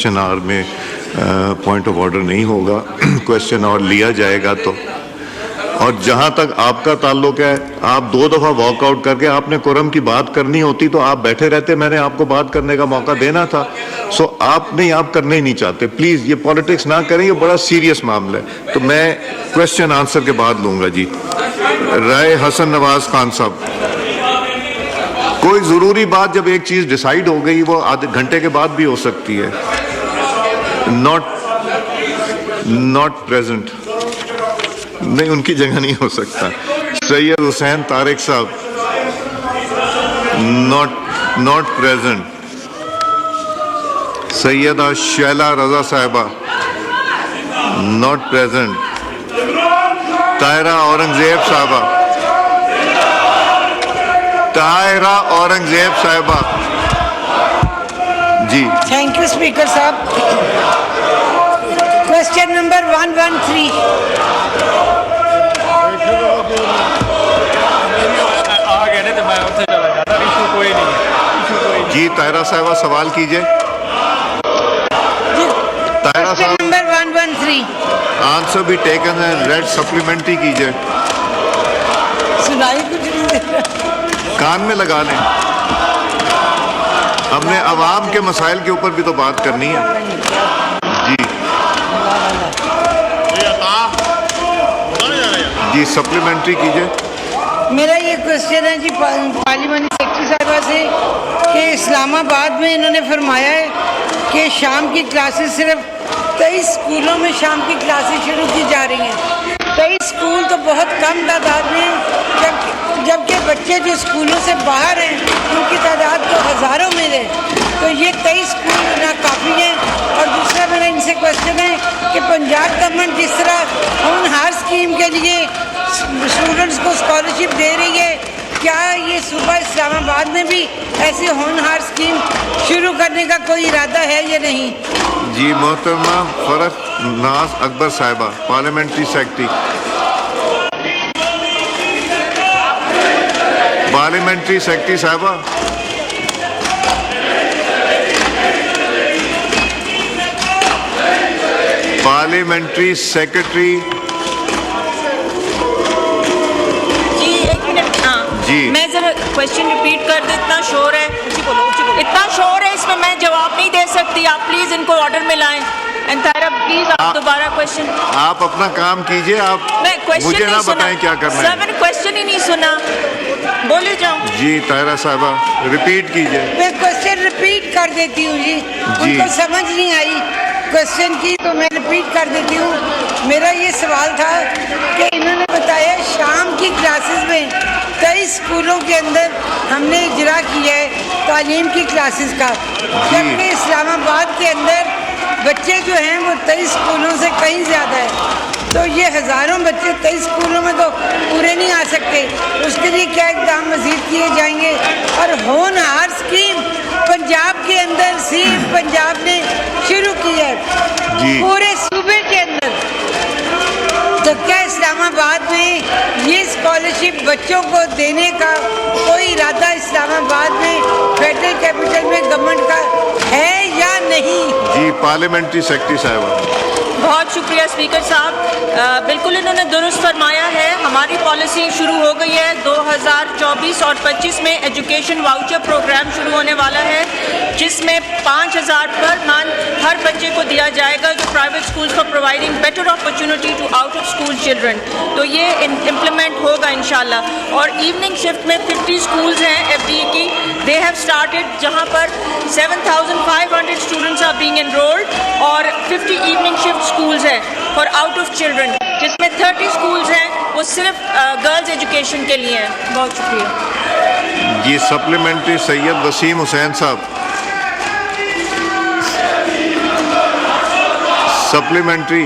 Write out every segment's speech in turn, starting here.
Question our में point of order नहीं होगा। क्वेश्चन आवर लिया जाएगा तो, और जहां तक आपका ताल्लुक है, आप 2 दफा वॉकआउट करके आपने कुरम की बात करनी होती तो आप बैठे रहते, मैंने आपको बात करने का मौका देना था। सो आप नहीं, आप करने ही नहीं चाहते। प्लीज ये पॉलिटिक्स ना करें, ये बड़ा सीरियस मामला है। तो मैं क्वेश्चन आंसर के बाद लूंगा जी। राय हसन नवाज खान साहब, कोई जरूरी बात जब एक चीज डिसाइड हो गई वो आधे घंटे के बाद भी हो सकती है। नॉट प्रेजेंट, नहीं उनकी जगह नहीं हो सकता। सैयद हुसैन तारिक साहब, नॉट प्रेजेंट। सैयदा शैला रजा साहिबा, नॉट प्रेजेंट। ताहिरा औरंगजेब साहिबा, ताहिरा औरंगजेब साहिबा जी। थैंक यू स्पीकर साहब। Question number 113। जी ताहिरा साहिबा सवाल कीजिए। ताहिरा साहब, नंबर 113 आंसर भी टेकन है, रेड सप्लीमेंट्री कीजिए। सुनाई कुछ नहीं दे रहा। कान में लगा लें, हमने अवाम के मसाइल के ऊपर भी तो बात करनी है जी। जी सप्लीमेंट्री कीजिए। मेरा ये क्वेश्चन है जी पार्लियामेंट सेक्रेटरी साहिबा से कि इस्लामाबाद में इन्होंने फरमाया है कि शाम की क्लासेस सिर्फ 23 स्कूलों में शाम की क्लासेस शुरू की जा रही हैं। 23 स्कूल तो बहुत कम तादाद में, जबकि बच्चे जो स्कूलों से बाहर हैं उनकी तादाद तो हज़ारों में है। तो ये 23 स्कूल नाकाफ़ी हैं। और दूसरा मेरा इनसे क्वेश्चन है कि पंजाब गवर्नमेंट जिस तरह होनहार स्कीम के लिए स्टूडेंट्स को स्कॉलरशिप दे रही है, क्या ये सूबा इस्लामाबाद में भी ऐसी होनहार स्कीम शुरू करने का कोई इरादा है या नहीं? जी मोहतरमा फरक नाज अकबर साहिबा, पार्लियामेंट्री सेक्रेटरी। पार्लियामेंट्री सेक्रेटरी साहिबा, पार्लियामेंट्री सेक्रेटरी जी। 1 मिनट। हाँ जी, मैं जरा क्वेश्चन रिपीट कर दूं। इतना शोर है, इतना शोर है, इसमें मैं जवाब नहीं दे सकती। आप प्लीज इनको ऑर्डर में लाएं। एंड ताहिरा प्लीज आप दोबारा क्वेश्चन। आप अपना काम कीजिए, आप मैं क्वेश्चन मुझे ना नहीं बताएं क्या करना सर, है। मैंने क्वेश्चन ही नहीं सुना, बोले जाओ। जी ताहिरा साहिबा रिपीट कीजिए। मैं क्वेश्चन रिपीट कर देती हूँ जी। उनको समझ नहीं आई क्वेश्चन की, तो मैं रिपीट कर देती हूँ। मेरा ये सवाल था कि इन्होंने बताया शाम की क्लासेस में 23 स्कूलों के अंदर हमने इजरा किया है तालीम की क्लासेस का, जबकि इस्लामाबाद के अंदर बच्चे जो हैं वो 23 स्कूलों से कहीं ज़्यादा है। तो ये हज़ारों बच्चे 23 स्कूलों में तो पूरे नहीं आ सकते। उसके लिए क्या इक़दाम मज़ीद किए जाएंगे? और होनहार स्कीम पंजाब के अंदर सिर्फ पंजाब ने शुरू की है, पूरे सूबे के अंदर। तो क्या इस्लामाबाद में ये स्कॉलरशिप बच्चों को देने का कोई इरादा इस्लामाबाद में फेडरल कैपिटल में गवर्नमेंट का है या नहीं? जी पार्लियामेंट्री सेक्रेटरी साहिबा। बहुत शुक्रिया स्पीकर साहब। बिल्कुल इन्होंने दुरुस्त फरमाया है। हमारी पॉलिसी शुरू हो गई है। 2024 और 25 में एजुकेशन वाउचर प्रोग्राम शुरू होने वाला है, जिसमें 5000 पर मंथ हर बच्चे को दिया जाएगा जो private schools for providing better opportunity to out of school children. तो ये इम्प्लीमेंट होगा इंशाल्लाह। और इवनिंग शिफ्ट में 50 स्कूल्स हैं FDE की, दे हैव स्टार्टेड, जहाँ पर 7500 स्टूडेंट्स आर बीइंग एनरोल्ड, और 50 इवनिंग शिफ्ट स्कूल्स हैं फॉर आउट ऑफ चिल्ड्रन, जिसमें 30 स्कूल्स हैं वो सिर्फ गर्ल्स एजुकेशन के लिए हैं। बहुत शुक्रिया जी। सप्लीमेंट्री सैयद वसीम हुसैन साहब, सप्लीमेंट्री।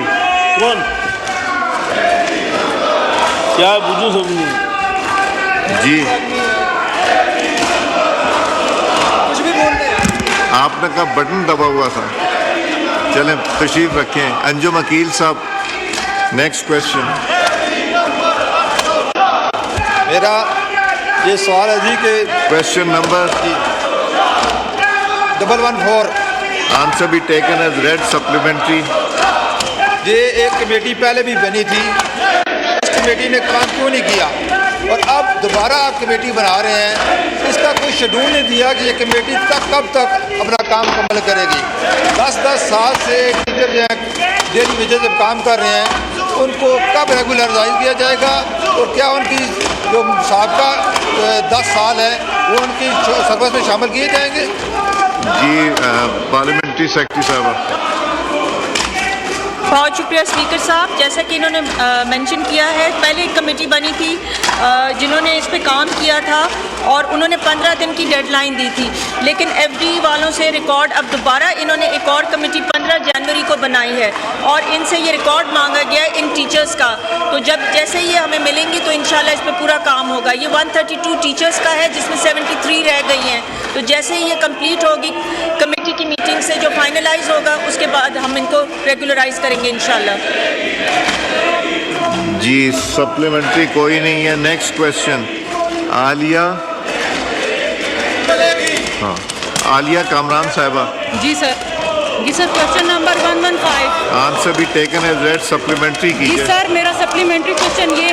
कौन क्या बुझू समझू जी आपने का बटन दबा हुआ था। चलें तशरीफ रखें। अंजुम अकील साहब, नेक्स्ट क्वेश्चन। मेरा ये सवाल है जी कि question number 114 answer be taken as read supplementary. ये एक कमेटी पहले भी बनी थी, इस कमेटी ने काम क्यों नहीं किया और अब दोबारा आप कमेटी बना रहे हैं? इसका कोई शेड्यूल नहीं दिया कि ये कमेटी कब तक अपना काम मुकम्मल करेगी। 10-10 साल से टीचर जो हैं डेली वेजेस जब काम कर रहे हैं उनको कब रेगुलराइज किया जाएगा और क्या उनकी जो साबका 10 साल है वो उनकी सर्विस में शामिल किए जाएंगे? जी पार्लियामेंट्री सेक्रेटरी साहब। बहुत शुक्रिया स्पीकर साहब। जैसा कि इन्होंने मेंशन किया है, पहले एक कमेटी बनी थी जिन्होंने इस पे काम किया था और उन्होंने 15 दिन की डेडलाइन दी थी, लेकिन एफडी वालों से रिकॉर्ड अब दोबारा इन्होंने एक और कमेटी 15 जनवरी को बनाई है और इनसे ये रिकॉर्ड मांगा गया है इन टीचर्स का। तो जब जैसे ये हमें मिलेंगी तो इंशाल्लाह इस पर पूरा काम होगा। ये 132 टीचर्स का है जिसमें 73 रह गई हैं। तो जैसे ही ये कंप्लीट होगी कमेटी की मीटिंग से जो फाइनलाइज होगा उसके बाद हम इनको रेगुलराइज करेंगे इंशाल्लाह। जी सप्लीमेंट्री कोई नहीं है। Next question Alia. हाँ आलिया कामरान साहिबा। जी सर क्वेश्चन नंबर 115। आंसर भी टेकन एज रेड सप्लीमेंट्री जी कीजिए। सर मेरा सप्लीमेंट्री क्वेश्चन ये